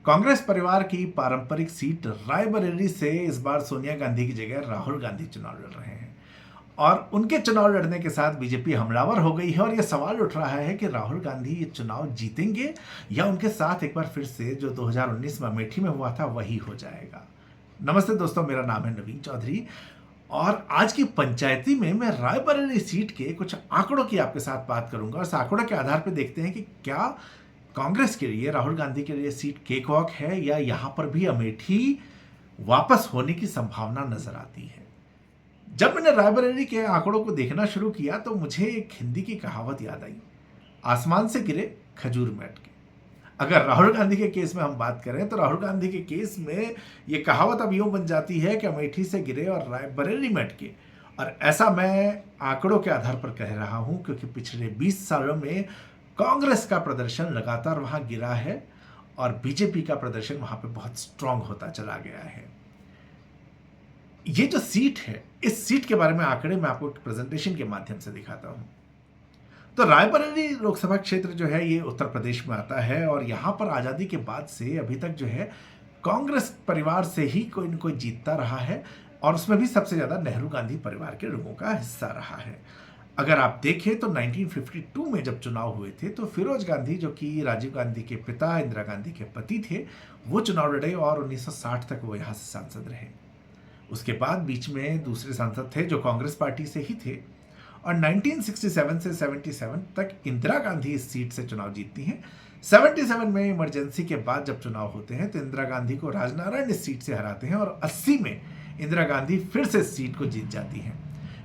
कांग्रेस परिवार की पारंपरिक सीट रायबरेली से इस बार सोनिया गांधी की जगह राहुल गांधी चुनाव लड़ रहे हैं। और उनके चुनाव लड़ने के साथ बीजेपी हमलावर हो गई है और यह सवाल उठ रहा है कि राहुल गांधी ये चुनाव जीतेंगे या उनके साथ एक बार फिर से जो 2019 में अमेठी में हुआ था वही हो जाएगा। नमस्ते दोस्तों, मेरा नाम है नवीन चौधरी और आज की पंचायती में मैं रायबरेली सीट के कुछ आंकड़ों की आपके साथ बात करूंगा और इस आंकड़ों के आधार पर देखते हैं कि क्या कांग्रेस के लिए, राहुल गांधी के लिए सीट केक वॉक है या यहां पर भी अमेठी वापस होने की संभावना नजर आती है। जब मैंने रायबरेली के आंकड़ों को देखना शुरू किया तो मुझे एक हिंदी की कहावत याद आई, आसमान से गिरे खजूर में अटके। अगर राहुल गांधी के केस में हम बात करें तो राहुल गांधी के केस में यह कहावत अब यूं बन जाती है कि अमेठी से गिरे और रायबरेली में अटके। और ऐसा मैं आंकड़ों के आधार पर कह रहा हूं क्योंकि पिछले 20 सालों में कांग्रेस का प्रदर्शन लगातार वहां गिरा है और बीजेपी का प्रदर्शन वहां पे बहुत स्ट्रांग होता चला गया है। ये जो सीट है, इस सीट के बारे में आंकड़े मैं आपको प्रेजेंटेशन के माध्यम से दिखाता हूं। तो रायबरेली लोकसभा क्षेत्र जो है ये उत्तर प्रदेश में आता है और यहां पर आजादी के बाद से अभी तक जो है कांग्रेस परिवार से ही कोई न कोई जीतता रहा है और उसमें भी सबसे ज्यादा नेहरू गांधी परिवार के लोगों का हिस्सा रहा है। अगर आप देखें तो 1952 में जब चुनाव हुए थे तो फिरोज गांधी, जो कि राजीव गांधी के पिता इंदिरा गांधी के पति थे, वो चुनाव लड़े और 1960 तक वो यहां से सांसद रहे। उसके बाद बीच में दूसरे सांसद थे जो कांग्रेस पार्टी से ही थे और 1967 से 77 तक इंदिरा गांधी इस सीट से चुनाव जीतती हैं। 77 में इमरजेंसी के बाद जब चुनाव होते हैं तो इंदिरा गांधी को राजनारायण इस सीट से हराते हैं और 80 में इंदिरा गांधी फिर से इस सीट को जीत जाती हैं।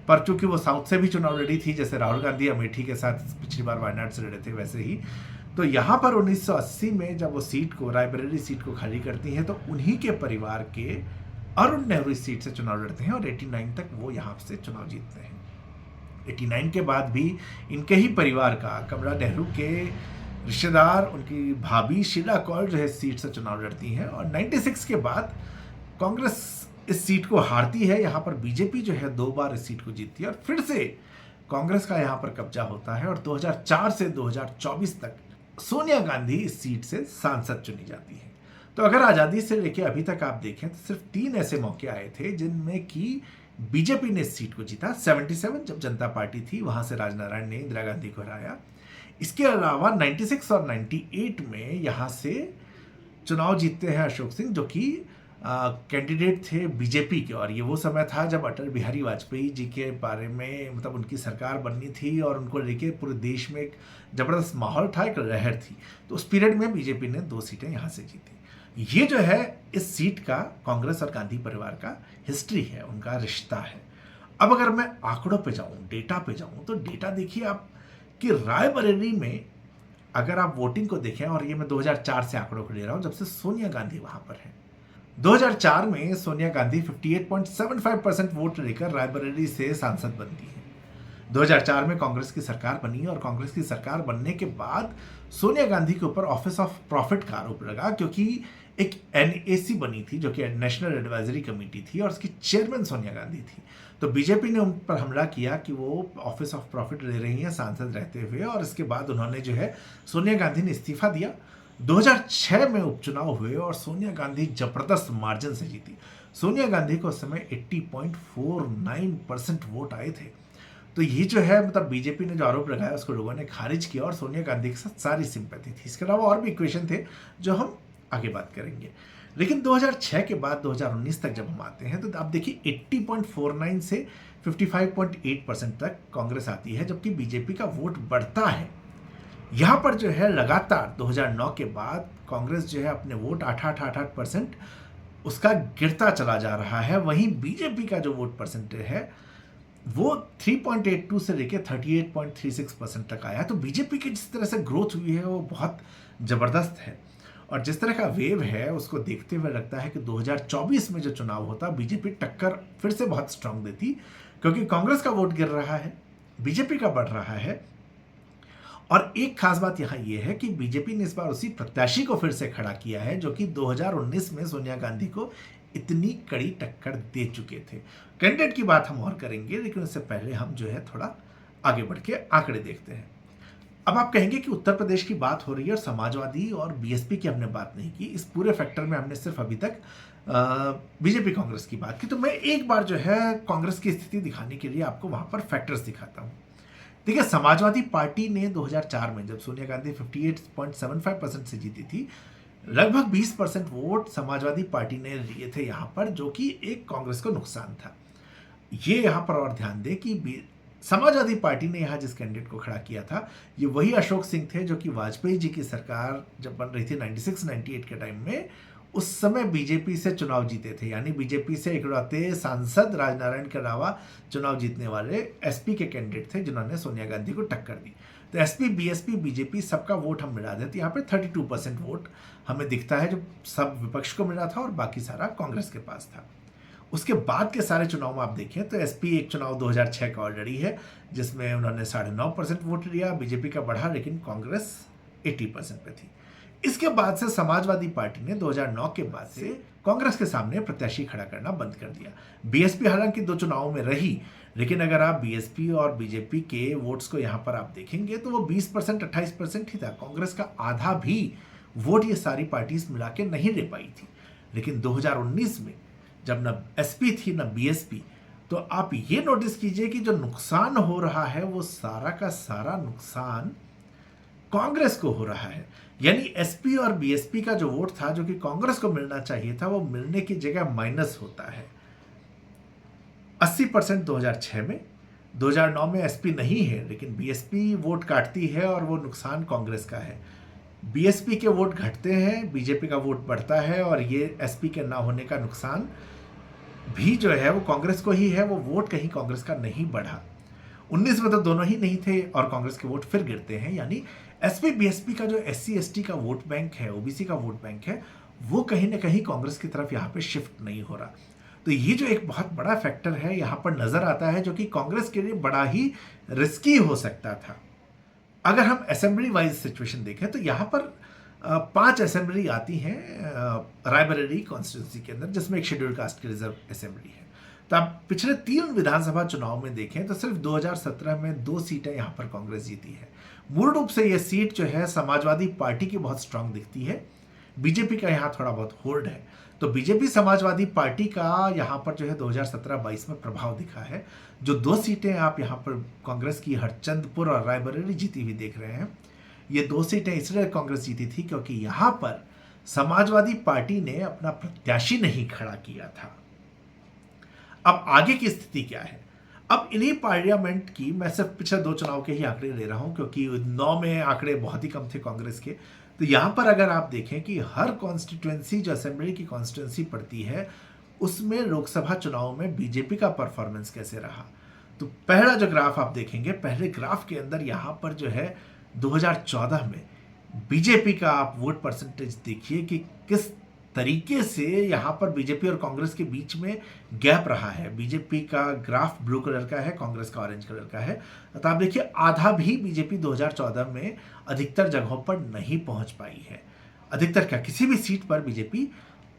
पर चूंकि वो साउथ से भी चुनाव लड़ी थी, जैसे राहुल गांधी अमेठी के साथ पिछली बार वायनाड से लड़े थे वैसे ही, तो यहां पर 1980 में जब वो सीट को, रायबरेली सीट को खाली करती हैं तो उन्हीं के परिवार के अरुण नेहरू इस सीट से चुनाव लड़ते हैं और 89 तक वो यहां से चुनाव जीतते हैं। 89 के बाद भी इनके ही परिवार का, कमला नेहरू के रिश्तेदार, उनकी भाभी शीला कौल जो है सीट से चुनाव लड़ती हैं और 96 के बाद कांग्रेस इस सीट को हारती है। यहां पर बीजेपी जो है 2 बार इस सीट को जीतती है और फिर से कांग्रेस का यहां पर कब्जा होता है और 2004 से 2024 तक सोनिया गांधी इस सीट से सांसद चुनी जाती है। तो अगर आजादी से लेकर अभी तक आप देखें तो सिर्फ 3 ऐसे मौके आए थे जिनमें कि बीजेपी ने इस सीट को जीता। 77 जब जनता पार्टी थी, वहां से राजनारायण ने इंदिरा गांधी को हराया। इसके अलावा 96 और 98 में यहां से चुनाव जीतते हैं अशोक सिंह, जो कि कैंडिडेट थे बीजेपी के, और ये वो समय था जब अटल बिहारी वाजपेयी जी के बारे में, मतलब उनकी सरकार बननी थी और उनको लेके पूरे देश में एक जबरदस्त माहौल था, एक लहर थी। तो उस पीरियड में बीजेपी ने 2 सीटें यहां से जीती। ये जो है इस सीट का कांग्रेस और गांधी परिवार का हिस्ट्री है, उनका रिश्ता है। अब अगर मैं आंकड़ों पे जाऊं, डेटा पे जाऊं, तो डेटा देखिए आप कि रायबरेली में अगर आप वोटिंग को देखें, और ये मैं 2004 से आंकड़ों को ले रहा हूं जब से सोनिया गांधी वहां पर है। 2004 में सोनिया गांधी 58.75% वोट लेकर रायबरेली से सांसद बनती है। 2004 में कांग्रेस की सरकार बनी और कांग्रेस की सरकार बनने के बाद सोनिया गांधी के ऊपर ऑफिस ऑफ प्रॉफिट का आरोप लगा, क्योंकि एक एनएसी बनी थी जो कि नेशनल एडवाइजरी कमेटी थी और उसकी चेयरमैन सोनिया गांधी थी। तो बीजेपी ने उन पर हमला किया कि वो ऑफिस ऑफ प्रॉफिट ले रही हैं सांसद रहते हुए, और इसके बाद उन्होंने जो है, सोनिया गांधी ने इस्तीफा दिया। 2006 में उपचुनाव हुए और सोनिया गांधी जबरदस्त मार्जिन से जीती। सोनिया गांधी को उस समय 80.49% वोट आए थे। तो ये जो है, मतलब बीजेपी ने जो आरोप लगाया उसको लोगों ने खारिज किया और सोनिया गांधी के साथ सारी सिंपैथी थी। इसके अलावा और भी इक्वेशन थे जो हम आगे बात करेंगे। लेकिन 2006 के बाद 2019 तक जब हम आते हैं तो आप देखिए 80.49 से 55.8% तक कांग्रेस आती है, जबकि बीजेपी का वोट बढ़ता है। यहां पर जो है लगातार 2009 के बाद कांग्रेस जो है अपने वोट 8.8% उसका गिरता चला जा रहा है। वहीं बीजेपी का जो वोट परसेंटेज है वो 3.82 से लेकर 38.36% तक आया। तो बीजेपी की जिस तरह से ग्रोथ हुई है वो बहुत जबरदस्त है, और जिस तरह का वेव है उसको देखते हुए लगता है कि 2024 में जो चुनाव होता बीजेपी टक्कर फिर से बहुत स्ट्रांग देती, क्योंकि कांग्रेस का वोट गिर रहा है, बीजेपी का बढ़ रहा है। और एक खास बात यहां यह है कि बीजेपी ने इस बार उसी प्रत्याशी को फिर से खड़ा किया है जो कि 2019 में सोनिया गांधी को इतनी कड़ी टक्कर दे चुके थे। कैंडिडेट की बात हम और करेंगे, लेकिन उससे पहले हम जो है थोड़ा आगे बढ़ के आंकड़े देखते हैं। अब आप कहेंगे कि उत्तर प्रदेश की बात हो रही है और समाजवादी और बीएसपी की हमने बात नहीं की, इस पूरे फैक्टर में हमने सिर्फ अभी तक बीजेपी कांग्रेस की बात की। तो मैं एक बार जो है कांग्रेस की स्थिति दिखाने के लिए आपको वहां पर फैक्टर्स दिखाता हूं। देखिए, समाजवादी पार्टी ने 2004 में जब सोनिया गांधी 58.75% से जीती थी, लगभग 20% वोट समाजवादी पार्टी ने लिए थे यहां पर, जो कि एक कांग्रेस को नुकसान था। ये यहां पर और ध्यान दें कि समाजवादी पार्टी ने यहां जिस कैंडिडेट को खड़ा किया था, ये वही अशोक सिंह थे जो कि वाजपेयी जी की सरकार जब बन रही थी 96-98 के टाइम में, उस समय बीजेपी से चुनाव जीते थे। यानी बीजेपी से इकलौते सांसद राजनारायण के अलावा चुनाव जीतने वाले एसपी के कैंडिडेट थे जिन्होंने सोनिया गांधी को टक्कर दी। तो एसपी, बीएसपी, बीजेपी सबका वोट हम मिला देते, यहाँ पे 32% वोट हमें दिखता है जो सब विपक्ष को मिला था और बाकी सारा कांग्रेस के पास था। उसके बाद के सारे चुनाव में आप देखें तो एसपी एक चुनाव 2006 का और लड़ी है जिसमें उन्होंने 9.5% वोट लिया, बीजेपी का बढ़ा, लेकिन कांग्रेस 80% पे थी। इसके बाद से समाजवादी पार्टी ने 2009 के बाद से कांग्रेस के सामने प्रत्याशी खड़ा करना बंद कर दिया। बीएसपी हालांकि 2 चुनावों में रही, लेकिन अगर आप बीएसपी और बीजेपी के वोट्स को यहां पर आप देखेंगे तो वो 20%, 28% ही था। कांग्रेस का आधा भी वोट ये सारी पार्टीज मिला के नहीं ले पाई थी। लेकिन 2019 में जब न एसपी थी न बीएसपी, तो आप ये नोटिस कीजिए कि जो नुकसान हो रहा है वो सारा का सारा नुकसान कांग्रेस को हो रहा है। यानी एसपी और बीएसपी का जो वोट था जो कि कांग्रेस को मिलना चाहिए था, वो मिलने की जगह माइनस होता है। 80% 2006 में, 2009 में एसपी नहीं है लेकिन बीएसपी वोट काटती है और वो नुकसान कांग्रेस का है। बीएसपी के वोट घटते हैं, बीजेपी का वोट बढ़ता है और ये एसपी के ना होने का नुकसान भी जो है वो कांग्रेस को ही है, वो वोट कहीं कांग्रेस का नहीं बढ़ा। 19 में तो दोनों ही नहीं थे और कांग्रेस के वोट फिर गिरते हैं। यानी एसपी बीएसपी का जो एससी एसटी का वोट बैंक है, ओबीसी का वोट बैंक है, वो कहीं ना कहीं कांग्रेस की तरफ यहाँ पे शिफ्ट नहीं हो रहा। तो ये जो एक बहुत बड़ा फैक्टर है यहाँ पर नजर आता है, जो कि कांग्रेस के लिए बड़ा ही रिस्की हो सकता था। अगर हम असेंबली वाइज सिचुएशन देखें तो यहाँ पर 5 असेंबली आती हैं रायबरेली कॉन्स्टिट्यूंसी के अंदर, जिसमें एक शेड्यूल कास्ट की रिजर्व असेंबली है। तो आप पिछले 3 विधानसभा चुनाव में देखें तो सिर्फ 2017 में 2 सीटें यहाँ पर कांग्रेस जीती है। मूल रूप से यह सीट जो है समाजवादी पार्टी की बहुत स्ट्रांग दिखती है, बीजेपी का यहाँ थोड़ा बहुत होल्ड है। तो बीजेपी समाजवादी पार्टी का यहाँ पर जो है 2017-22 में प्रभाव दिखा है। जो 2 सीटें आप यहाँ पर कांग्रेस की हरचंदपुर और रायबरेली जीती हुई देख रहे हैं, ये 2 सीटें इसलिए कांग्रेस जीती थी क्योंकि यहाँ पर समाजवादी पार्टी ने अपना प्रत्याशी नहीं खड़ा किया था। अब आगे की स्थिति क्या है? अब इन्हीं पार्लियामेंट की, मैं सिर्फ पिछले 2 चुनाव के ही आंकड़े ले रहा हूं क्योंकि 9 में आंकड़े बहुत ही कम थे कांग्रेस के। तो यहां पर अगर आप देखें कि हर कॉन्स्टिट्यूएंसी जो असेंबली की कॉन्स्टिट्यूएंसी पड़ती है, उसमें लोकसभा चुनाव में बीजेपी का परफॉर्मेंस कैसे रहा। तो पहला जो ग्राफ आप देखेंगे, पहले ग्राफ के अंदर यहां पर जो है 2014 में बीजेपी का आप वोट परसेंटेज देखिए कि किस तरीके से यहां पर बीजेपी और कांग्रेस के बीच में गैप रहा है। बीजेपी का ग्राफ ब्लू कलर का है, कांग्रेस का ऑरेंज कलर का है। तो आप देखिए आधा भी बीजेपी 2014 में अधिकतर जगहों पर नहीं पहुंच पाई है। अधिकतर क्या, किसी भी सीट पर बीजेपी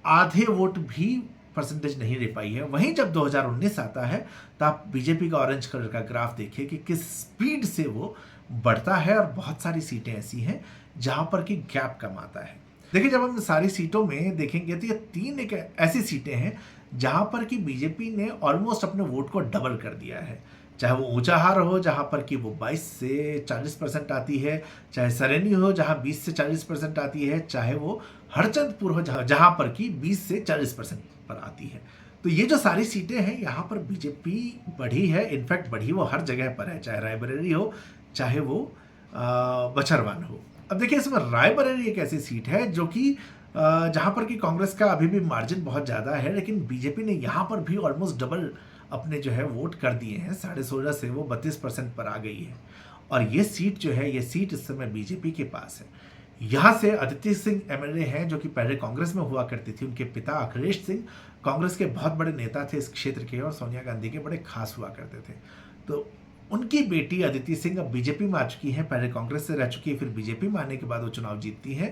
आधे वोट भी परसेंटेज नहीं ले पाई है। वहीं जब 2019 आता है तो आप बीजेपी का ऑरेंज कलर का ग्राफ देखिए कि किस स्पीड से वो बढ़ता है और बहुत सारी सीटें ऐसी हैं जहां पर कि गैप कम आता है। देखिए, जब हम सारी सीटों में देखेंगे तो ये 3 एक ऐसी सीटें हैं जहां पर कि बीजेपी ने ऑलमोस्ट अपने वोट को डबल कर दिया है। चाहे वो ऊंचाहार हो जहां पर कि वो 22 से 40% आती है, चाहे सरेनी हो जहां 20 से 40% आती है, चाहे वो हरचंदपुर हो जहां पर कि 20 से 40% पर आती है। तो ये जो सारी सीटें हैं यहाँ पर बीजेपी बढ़ी है, इनफैक्ट बढ़ी वो हर जगह पर है, चाहे रायबरेली हो चाहे वो बछरवान हो। अब देखिए, इसमें रायबरेली एक ऐसी सीट है जो कि जहां पर कि कांग्रेस का अभी भी मार्जिन बहुत ज़्यादा है, लेकिन बीजेपी ने यहाँ पर भी ऑलमोस्ट डबल अपने जो है वोट कर दिए हैं। 16.5 से वो 32% पर आ गई है और ये सीट जो है, ये सीट इस समय बीजेपी के पास है। यहाँ से अदिति सिंह एमएलए हैं जो कि पहले कांग्रेस में हुआ करती थी। उनके पिता अखिलेश सिंह कांग्रेस के बहुत बड़े नेता थे इस क्षेत्र के और सोनिया गांधी के बड़े खास हुआ करते थे। तो उनकी बेटी अदिति सिंह अब बीजेपी में आ चुकी है, पहले कांग्रेस से रह चुकी है, फिर बीजेपी में आने के बाद वो चुनाव जीतती है।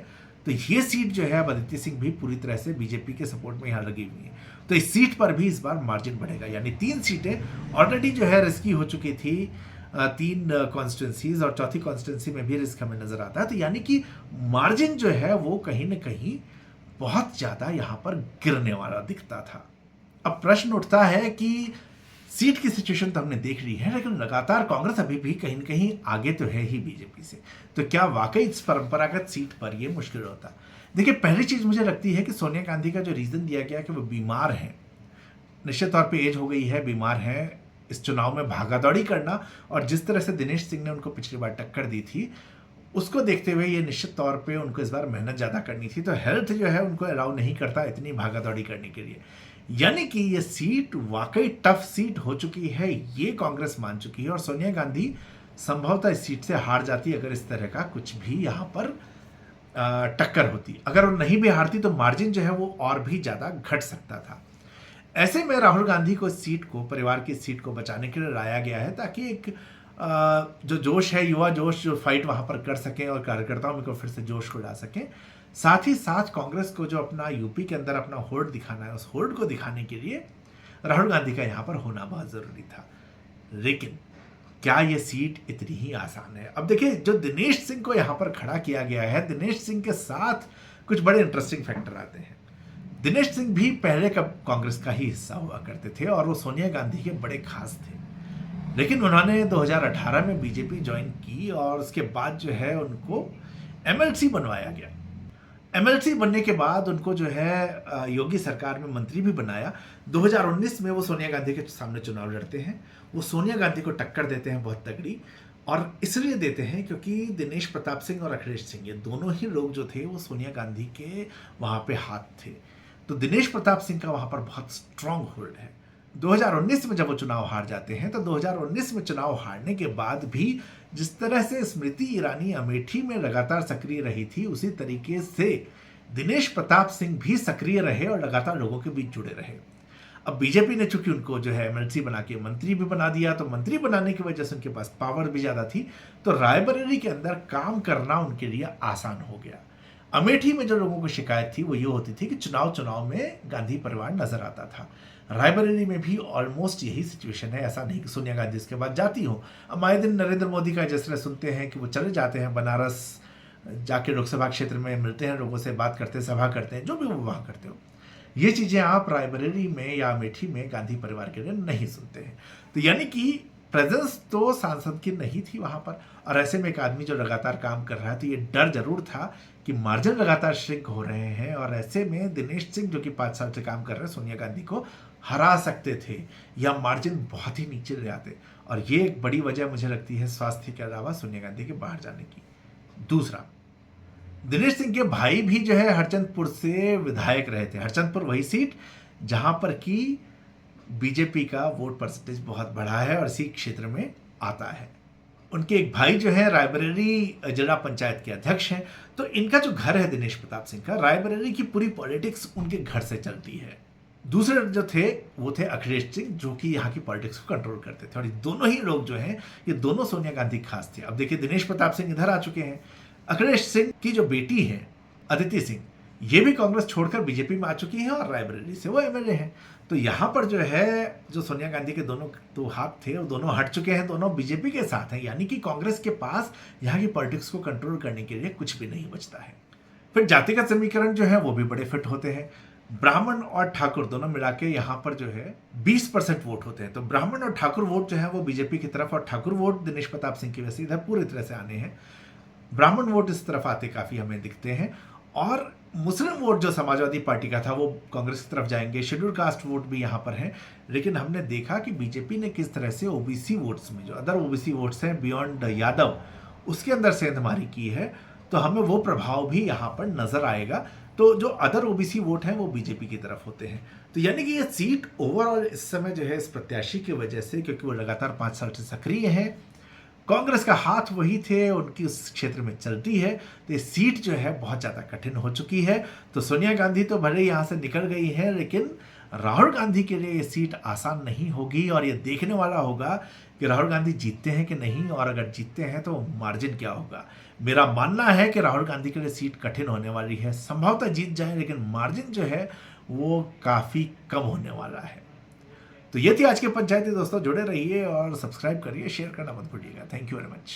तो ये सीट जो है अब अदिति सिंह भी पूरी तरह से बीजेपी के सपोर्ट में यहाँ लगी हुई है। तो इस सीट पर भी इस बार मार्जिन बढ़ेगा, यानी 3 सीटें ऑलरेडी जो है रिस्की हो चुकी थी तीन कॉन्स्टिट्यूंसीज और चौथी कॉन्स्टिट्यूंसी में भी रिस्क हमें नजर आता है। तो यानी कि मार्जिन जो है वो कहीं ना कहीं बहुत ज्यादा यहां पर गिरने वाला दिखता था। अब प्रश्न उठता है कि सीट की सिचुएशन तो हमने देख ली है, लेकिन लगातार कांग्रेस अभी भी कहीं न कहीं आगे तो है ही बीजेपी से। तो क्या वाकई इस परंपरागत सीट पर यह मुश्किल होता? देखिए, पहली चीज मुझे लगती है कि सोनिया गांधी का जो रीजन दिया गया कि वो बीमार हैं, निश्चित तौर पे एज हो गई है, बीमार हैं, इस चुनाव में भागादौड़ी करना और जिस तरह से दिनेश सिंह ने उनको पिछली बार टक्कर दी थी, उसको देखते हुए ये निश्चित तौर पे उनको इस बार मेहनत ज़्यादा करनी थी। तो हेल्थ जो है उनको अलाउ नहीं करता इतनी भागादौड़ी करने के लिए। यानी कि ये सीट वाकई टफ सीट हो चुकी है, ये कांग्रेस मान चुकी है और सोनिया गांधी संभवतः इस सीट से हार जाती अगर इस तरह का कुछ भी यहाँ पर टक्कर होती। अगर वो नहीं भी हारती तो मार्जिन जो है वो और भी ज़्यादा घट सकता था। ऐसे में राहुल गांधी को इस सीट को, परिवार की सीट को बचाने के लिए लाया गया है ताकि एक जो जोश है, युवा जोश, जो फाइट वहां पर कर सकें और कार्यकर्ताओं में को फिर से जोश को ला सकें। साथ ही साथ कांग्रेस को जो अपना यूपी के अंदर अपना होल्ड दिखाना है, उस होल्ड को दिखाने के लिए राहुल गांधी का यहां पर होना बहुत जरूरी था। लेकिन क्या यह सीट इतनी ही आसान है? अब देखिए, जो दिनेश सिंह को यहां पर खड़ा किया गया है, दिनेश सिंह के साथ कुछ बड़े इंटरेस्टिंग फैक्टर आते हैं। दिनेश सिंह भी पहले कब कांग्रेस का ही हिस्सा हुआ करते थे और वो सोनिया गांधी के बड़े खास थे, लेकिन उन्होंने 2018 में बीजेपी ज्वाइन की और उसके बाद जो है उनको एमएलसी बनवाया गया। एमएलसी बनने के बाद उनको जो है योगी सरकार में मंत्री भी बनाया। 2019 में वो सोनिया गांधी के सामने चुनाव लड़ते हैं, वो सोनिया गांधी को टक्कर देते हैं बहुत तगड़ी, और इसलिए देते हैं क्योंकि दिनेश प्रताप सिंह और अखिलेश सिंह, ये दोनों ही लोग जो थे वो सोनिया गांधी के वहां पे हाथ थे। तो दिनेश प्रताप सिंह का वहां पर बहुत स्ट्रांग होल्ड है। 2019 में जब वो चुनाव हार जाते हैं, तो 2019 में चुनाव हारने के बाद भी जिस तरह से स्मृति ईरानी अमेठी में लगातार सक्रिय रही थी, उसी तरीके से दिनेश प्रताप सिंह भी सक्रिय रहे और लगातार लोगों के बीच जुड़े रहे। अब बीजेपी ने चूंकि उनको जो है एमएलसी बना के मंत्री भी बना दिया, तो मंत्री बनाने की वजह से उनके पास पावर भी ज्यादा थी, तो रायबरेली के अंदर काम करना उनके लिए आसान हो गया। अमेठी में जो लोगों को शिकायत थी वो ये होती थी कि चुनाव में गांधी परिवार नजर आता था। रायबरेली में भी ऑलमोस्ट यही सिचुएशन है। ऐसा नहीं कि सोनिया गांधी इसके बाद जाती हो। अब आए दिन नरेंद्र मोदी का जिस तरह सुनते हैं कि वो चले जाते हैं बनारस, जाके लोकसभा क्षेत्र में मिलते हैं लोगों से, बात करते हैं, सभा करते हैं, जो भी वो वहां करते हो, ये चीजें आप रायबरेली में या अमेठी में गांधी परिवार के लिए नहीं सुनते हैं। तो यानी कि प्रेजेंस तो सांसद की नहीं थी वहां पर, और ऐसे में एक आदमी जो लगातार काम कर रहा है, तो ये डर जरूर था कि मार्जिन लगातार श्रिंक हो रहे हैं, और ऐसे में दिनेश सिंह जो कि 5 साल से काम कर रहे हैं, सोनिया गांधी को हरा सकते थे या मार्जिन बहुत ही नीचे ले आते। और ये एक बड़ी वजह मुझे लगती है स्वास्थ्य के अलावा सोनिया गांधी के बाहर जाने की। दूसरा, दिनेश सिंह के भाई भी जो है हरचंदपुर से विधायक रहे थे। हरचंदपुर वही सीट जहां पर की बीजेपी का वोट परसेंटेज बहुत बड़ा है और इसी क्षेत्र में आता है। उनके एक भाई जो है रायबरेली जिला पंचायत के अध्यक्ष हैं। तो इनका जो घर है दिनेश प्रताप सिंह का, रायबरेली की पूरी पॉलिटिक्स उनके घर से चलती है। दूसरे जो थे वो थे अखिलेश सिंह, जो कि यहाँ की पॉलिटिक्स को कंट्रोल करते थे, और ये दोनों ही लोग जो हैं, ये दोनों सोनिया गांधी खास थे। अब देखिए, दिनेश प्रताप सिंह इधर आ चुके हैं, अखिलेश सिंह की जो बेटी है अदिति सिंह, ये भी कांग्रेस छोड़कर बीजेपी में आ चुकी है और रायबरेली से वो एमएलए हैं। तो यहाँ पर जो है, जो सोनिया गांधी के दोनों दो हाथ थे वो दोनों हट चुके हैं, दोनों बीजेपी के साथ हैं। यानी कि कांग्रेस के पास यहाँ की पॉलिटिक्स को कंट्रोल करने के लिए कुछ भी नहीं बचता है। फिर जातिगत समीकरण जो है वो भी बड़े फिट होते हैं। ब्राह्मण और ठाकुर दोनों मिला के यहाँ पर जो है 20% वोट होते हैं। तो ब्राह्मण और ठाकुर वोट जो है वो बीजेपी की तरफ, और ठाकुर वोट दिनेश प्रताप सिंह की वजह से इधर पूरी तरह से आने हैं। ब्राह्मण वोट इस तरफ आते काफी हमें दिखते हैं, और मुस्लिम वोट जो समाजवादी पार्टी का था वो कांग्रेस की तरफ जाएंगे। शेड्यूल कास्ट वोट भी यहाँ पर है। लेकिन हमने देखा कि बीजेपी ने किस तरह से ओबीसी वोट्स में, जो अदर ओबीसी वोट्स हैं बियॉन्ड यादव, उसके अंदर सेंधमारी की है। तो हमें वो प्रभाव भी यहाँ पर नजर आएगा। तो जो अदर ओबीसी वोट हैं वो बीजेपी की तरफ होते हैं। तो यानी कि ये सीट ओवरऑल इस समय जो है इस प्रत्याशी की वजह से, क्योंकि वो लगातार 5 साल से सक्रिय है, कांग्रेस का हाथ वही थे, उनकी उस क्षेत्र में चलती है, तो ये सीट जो है बहुत ज़्यादा कठिन हो चुकी है। तो सोनिया गांधी तो भले यहाँ से निकल गई है, लेकिन राहुल गांधी के लिए ये सीट आसान नहीं होगी, और ये देखने वाला होगा कि राहुल गांधी जीतते हैं कि नहीं, और अगर जीतते हैं तो मार्जिन क्या होगा। मेरा मानना है कि राहुल गांधी के लिए सीट कठिन होने वाली है, संभवतः जीत जाए, लेकिन मार्जिन जो है वो काफ़ी कम होने वाला है। तो ये थी आज की पंचायती दोस्तों, जुड़े रहिए और सब्सक्राइब करिए, शेयर करना मत भूलिएगा। Thank you very much.